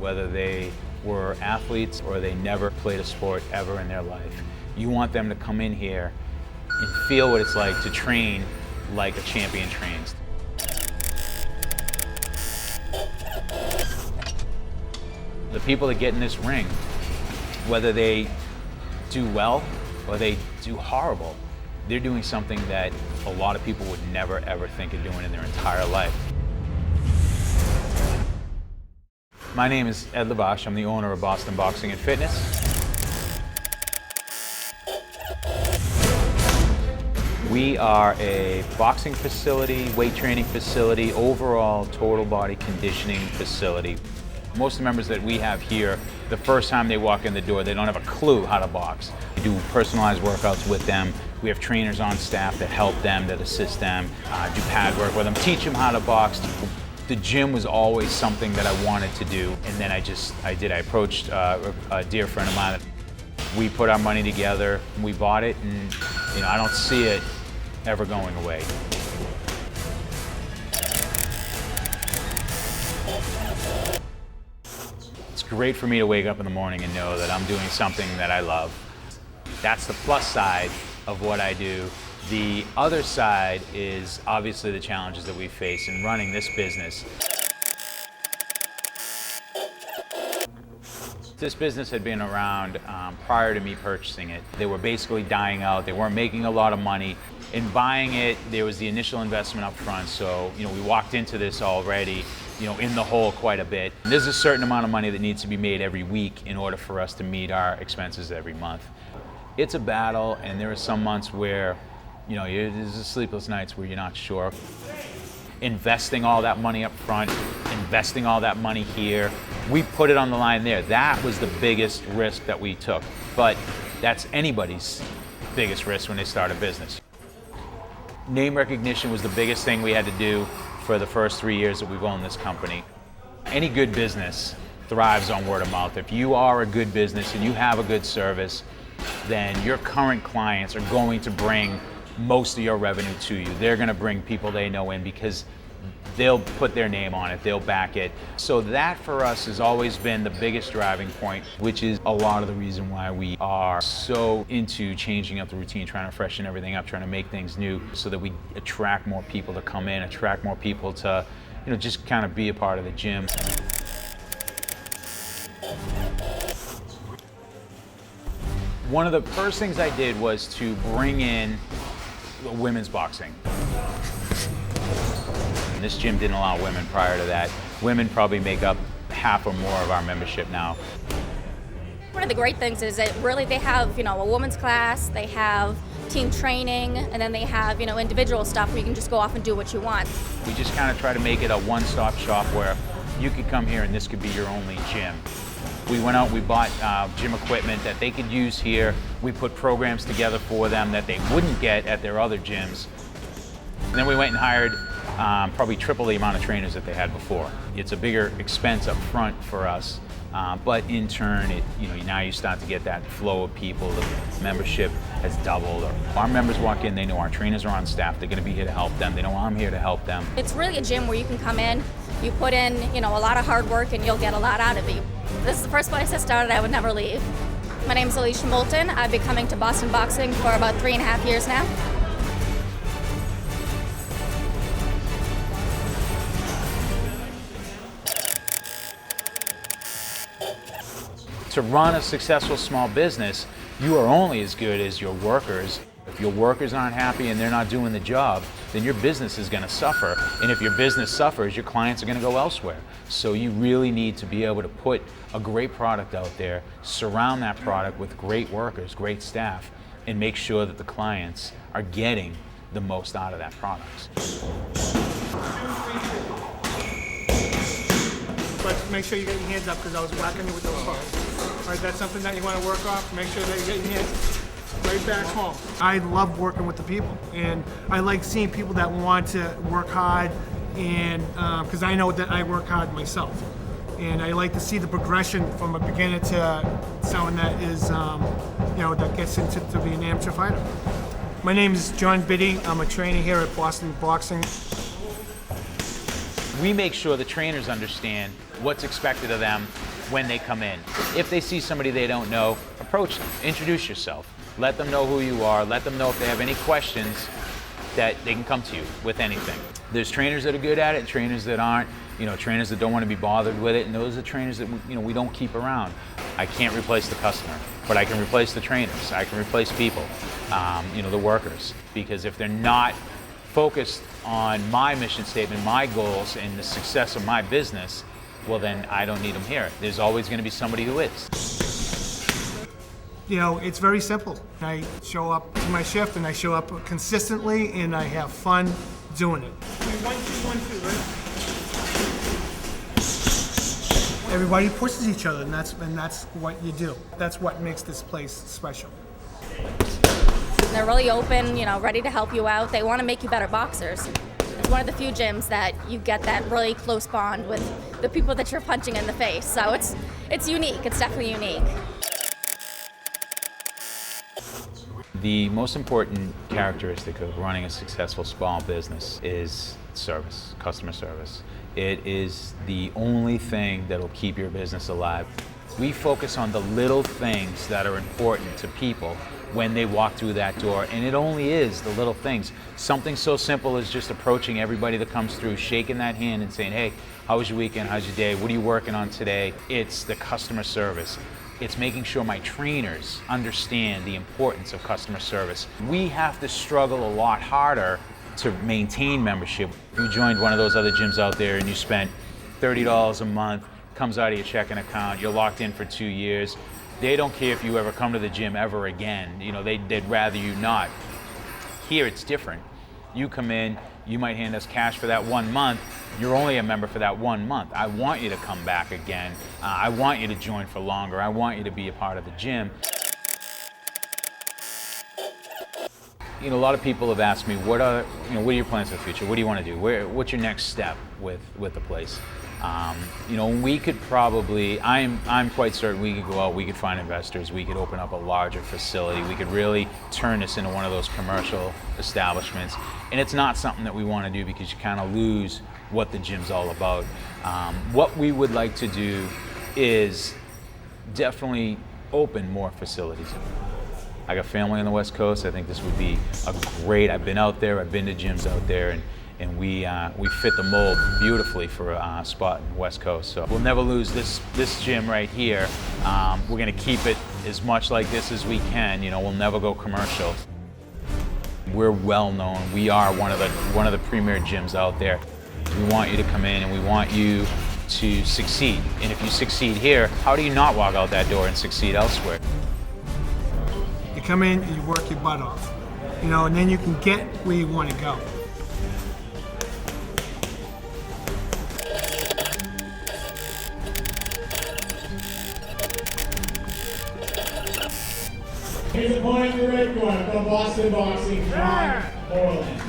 whether they were athletes or they never played a sport ever in their life. You want them to come in here and feel what it's like to train like a champion trains. The people that get in this ring, whether they do well or they do horrible, they're doing something that a lot of people would never ever think of doing in their entire life. My name is Ed Labash. I'm the owner of Boston Boxing and Fitness. We are a boxing facility, weight training facility, overall total body conditioning facility. Most of the members that we have here, the first time they walk in the door, they don't have a clue how to box. We do personalized workouts with them. We have trainers on staff that help them, that assist them, do pad work with them, teach them how to box. The gym was always something that I wanted to do, and then I approached a dear friend of mine. We put our money together, we bought it, and I don't see it ever going away. It's great for me to wake up in the morning and know that I'm doing something that I love. That's the plus side of what I do. The other side is obviously the challenges that we face in running this business. This business had been around prior to me purchasing it. They were basically dying out. They weren't making a lot of money. In buying it, there was the initial investment up front, so we walked into this already in the hole quite a bit. There's a certain amount of money that needs to be made every week in order for us to meet our expenses every month. It's a battle, and there are some months where there's sleepless nights where you're not sure. Investing all that money up front, investing all that money here, we put it on the line there. That was the biggest risk that we took, but that's anybody's biggest risk when they start a business. Name recognition was the biggest thing we had to do for the first 3 years that we've owned this company. Any good business thrives on word of mouth. If you are a good business and you have a good service, then your current clients are going to bring most of your revenue to you. They're going to bring people they know in because they'll put their name on it, they'll back it. So that for us has always been the biggest driving point, which is a lot of the reason why we are so into changing up the routine, trying to freshen everything up, trying to make things new so that we attract more people to come in, attract more people to just kind of be a part of the gym. One of the first things I did was to bring in women's boxing. This gym didn't allow women prior to that. Women probably make up half or more of our membership now. One of the great things is that really they have, a women's class, they have team training, and then they have, individual stuff where you can just go off and do what you want. We just kind of try to make it a one-stop shop where you could come here and this could be your only gym. We went out, we bought gym equipment that they could use here. We put programs together for them that they wouldn't get at their other gyms. And then we went and hired probably triple the amount of trainers that they had before. It's a bigger expense up front for us, but in turn, now you start to get that flow of people. The membership has doubled. Our members walk in, they know our trainers are on staff. They're going to be here to help them. They know I'm here to help them. It's really a gym where you can come in, you put in, a lot of hard work, and you'll get a lot out of it. This is the first place I started. I would never leave. My name is Alicia Moulton. I've been coming to Boston Boxing for about 3.5 years now. To run a successful small business, you are only as good as your workers. If your workers aren't happy and they're not doing the job, then your business is going to suffer. And if your business suffers, your clients are going to go elsewhere. So you really need to be able to put a great product out there, surround that product with great workers, great staff, and make sure that the clients are getting the most out of that product. But make sure you get your hands up because I was whacking you with those hooks. All right, that's something that you want to work off. Make sure that you get your hands right back home. I love working with the people, and I like seeing people that want to work hard, and because I know that I work hard myself, and I like to see the progression from a beginner to someone that is, that gets into to be an amateur fighter. My name is John Biddy. I'm a trainer here at Boston Boxing. We make sure the trainers understand what's expected of them when they come in. If they see somebody they don't know, approach them, introduce yourself, let them know who you are, let them know if they have any questions that they can come to you with anything. There's trainers that are good at it, trainers that aren't, trainers that don't want to be bothered with it, and those are trainers that we don't keep around. I can't replace the customer, but I can replace the trainers, I can replace people, the workers, because if they're not focused on my mission statement, my goals, and the success of my business, well then I don't need them here. There's always going to be somebody who is. It's very simple. I show up to my shift and I show up consistently and I have fun doing it. 1, 2, 1, 2, right? Everybody pushes each other, and that's what you do. That's what makes this place special. They're really open, ready to help you out. They want to make you better boxers. It's one of the few gyms that you get that really close bond with the people that you're punching in the face. So it's unique. It's definitely unique. The most important characteristic of running a successful small business is service, customer service. It is the only thing that'll keep your business alive. We focus on the little things that are important to people when they walk through that door, and it only is the little things. Something so simple as just approaching everybody that comes through, shaking that hand and saying, hey, how was your weekend, how's your day, what are you working on today? It's the customer service. It's making sure my trainers understand the importance of customer service. We have to struggle a lot harder to maintain membership. If you joined one of those other gyms out there and you spent $30 a month, comes out of your checking account, you're locked in for 2 years, they don't care if you ever come to the gym ever again. They'd rather you not. Here it's different. You come in, you might hand us cash for that 1 month, you're only a member for that 1 month. I want you to come back again. I want you to join for longer. I want you to be a part of the gym. A lot of people have asked me, what are your plans for the future? What do you want to do? What's your next step with the place? We could probably, I'm quite certain we could go out, we could find investors, we could open up a larger facility, we could really turn this into one of those commercial establishments. And it's not something that we want to do because you kind of lose what the gym's all about. What we would like to do is definitely open more facilities. I got family on the West Coast. I think this would be I've been out there, I've been to gyms out there, and we fit the mold beautifully for a spot in the West Coast. So we'll never lose this gym right here. We're gonna keep it as much like this as we can. We'll never go commercial. We're well known. We are one of the premier gyms out there. We want you to come in and we want you to succeed. And if you succeed here, how do you not walk out that door and succeed elsewhere? You come in and you work your butt off, and then you can get where you want to go. Here's a point in the red corner from Boston Boxing, Ron Moreland.